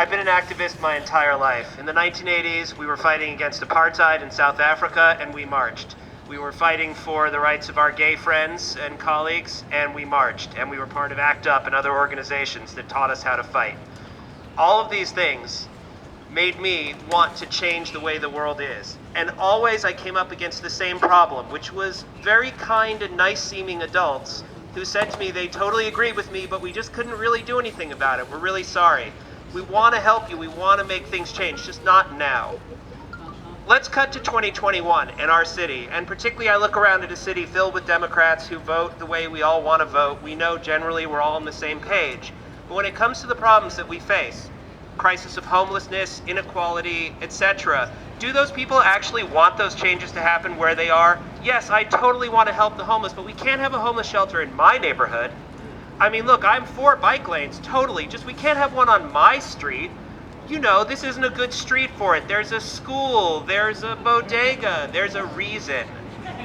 I've been an activist my entire life. In the 1980s, we were fighting against apartheid in South Africa, and we marched. We were fighting for the rights of our gay friends and colleagues, and we marched. And we were part of ACT UP and other organizations that taught us how to fight. All of these things made me want to change the way the world is. And always I came up against the same problem, which was very kind and nice-seeming adults who said to me they totally agreed with me, but we just couldn't really do anything about it. We're really sorry. We want to help you. We want to make things change, just not now. Let's cut to 2021 in our city, and particularly I look around at a city filled with Democrats who vote the way we all want to vote. We know generally we're all on the same page. But when it comes to the problems that we face, crisis of homelessness, inequality, etc., do those people actually want those changes to happen where they are? Yes, I totally want to help the homeless, but we can't have a homeless shelter in my neighborhood. I mean, look, I'm for bike lanes, totally. Just we can't have one on my street. You know, this isn't a good street for it. There's a school, there's a bodega, there's a reason,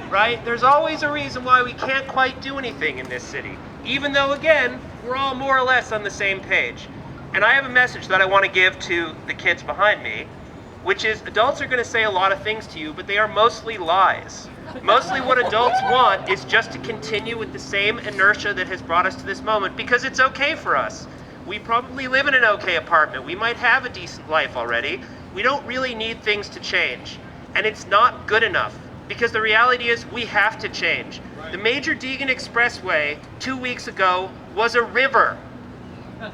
right? There's always a reason why we can't quite do anything in this city, even though, again, we're all more or less on the same page. And I have a message that I want to give to the kids behind me, which is adults are going to say a lot of things to you, but they are mostly lies. Mostly what adults want is just to continue with the same inertia that has brought us to this moment because it's okay for us. We probably live in an okay apartment. We might have a decent life already. We don't really need things to change. And it's not good enough because the reality is we have to change. The Major Deegan Expressway 2 weeks ago was a river.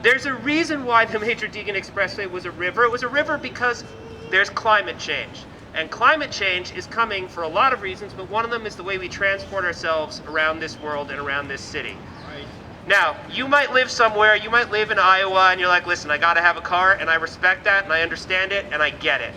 There's a reason why the Major Deegan Expressway was a river. It was a river because there's climate change. And climate change is coming for a lot of reasons, but one of them is the way we transport ourselves around this world and around this city. Right. Now, you might live somewhere, you might live in Iowa, and you're like, listen, I gotta have a car, and I respect that, and I understand it, and I get it.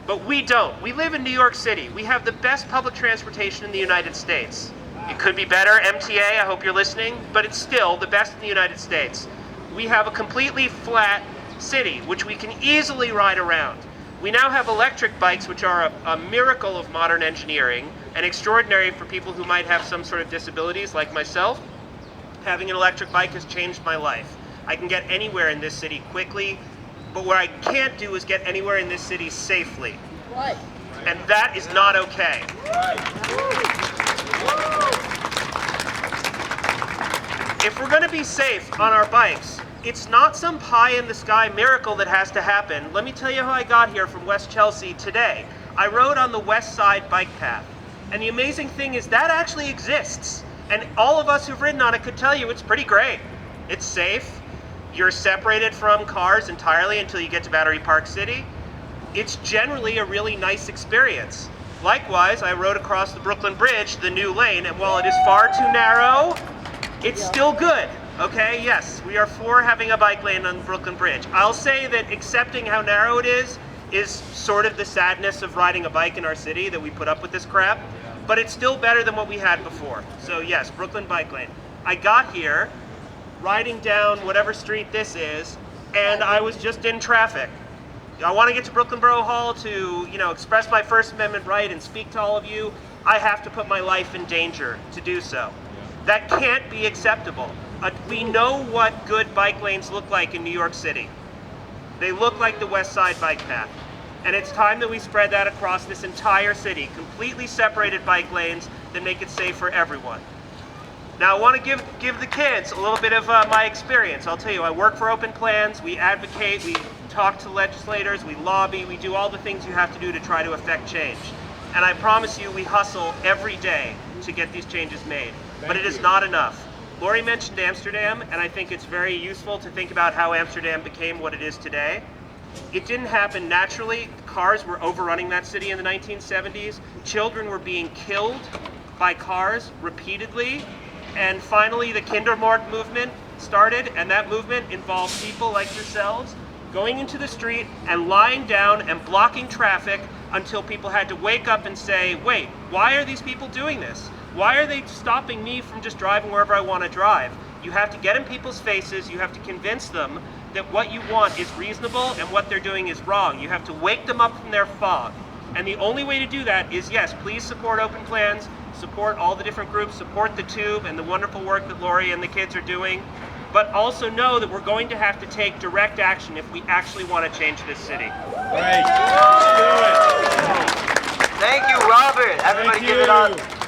But we don't. We live in New York City. We have the best public transportation in the United States. It could be better, MTA, I hope you're listening, but it's still the best in the United States. We have a completely flat city, which we can easily ride around. We now have electric bikes, which are a miracle of modern engineering and extraordinary for people who might have some sort of disabilities like myself. Having an electric bike has changed my life. I can get anywhere in this city quickly, but what I can't do is get anywhere in this city safely. Right. And that is not okay. If we're going to be safe on our bikes, it's not some pie-in-the-sky miracle that has to happen. Let me tell you how I got here from West Chelsea today. I rode on the West Side bike path. And the amazing thing is that actually exists. And all of us who've ridden on it could tell you it's pretty great. It's safe. You're separated from cars entirely until you get to Battery Park City. It's generally a really nice experience. Likewise, I rode across the Brooklyn Bridge, the new lane, and while it is far too narrow, it's still good. Okay, yes, we are for having a bike lane on the Brooklyn Bridge. I'll say that accepting how narrow it is sort of the sadness of riding a bike in our city, that we put up with this crap, but it's still better than what we had before. So yes, Brooklyn bike lane. I got here, riding down whatever street this is, and I was just in traffic. I want to get to Brooklyn Borough Hall to, express my First Amendment right and speak to all of you. I have to put my life in danger to do so. That can't be acceptable. We know what good bike lanes look like in New York City. They look like the West Side bike path. And it's time that we spread that across this entire city, completely separated bike lanes that make it safe for everyone. Now I want to give the kids a little bit of my experience. I'll tell you, I work for Open Plans, we advocate, we talk to legislators, we lobby, we do all the things you have to do to try to affect change. And I promise you, we hustle every day to get these changes made. But it is not enough. Lori mentioned Amsterdam, and I think it's very useful to think about how Amsterdam became what it is today. It didn't happen naturally. Cars were overrunning that city in the 1970s. Children were being killed by cars repeatedly. And finally, the Kindermord movement started, and that movement involved people like yourselves going into the street and lying down and blocking traffic until people had to wake up and say, wait, why are these people doing this? Why are they stopping me from just driving wherever I want to drive? You have to get in people's faces, you have to convince them that what you want is reasonable and what they're doing is wrong. You have to wake them up from their fog. And the only way to do that is, yes, please support Open Plans, support all the different groups, support the Tube and the wonderful work that Lori and the kids are doing. but also know that we're going to have to take direct action if we actually want to change this city. Right. Let's do it. Thank you, Robert. Everybody give it up.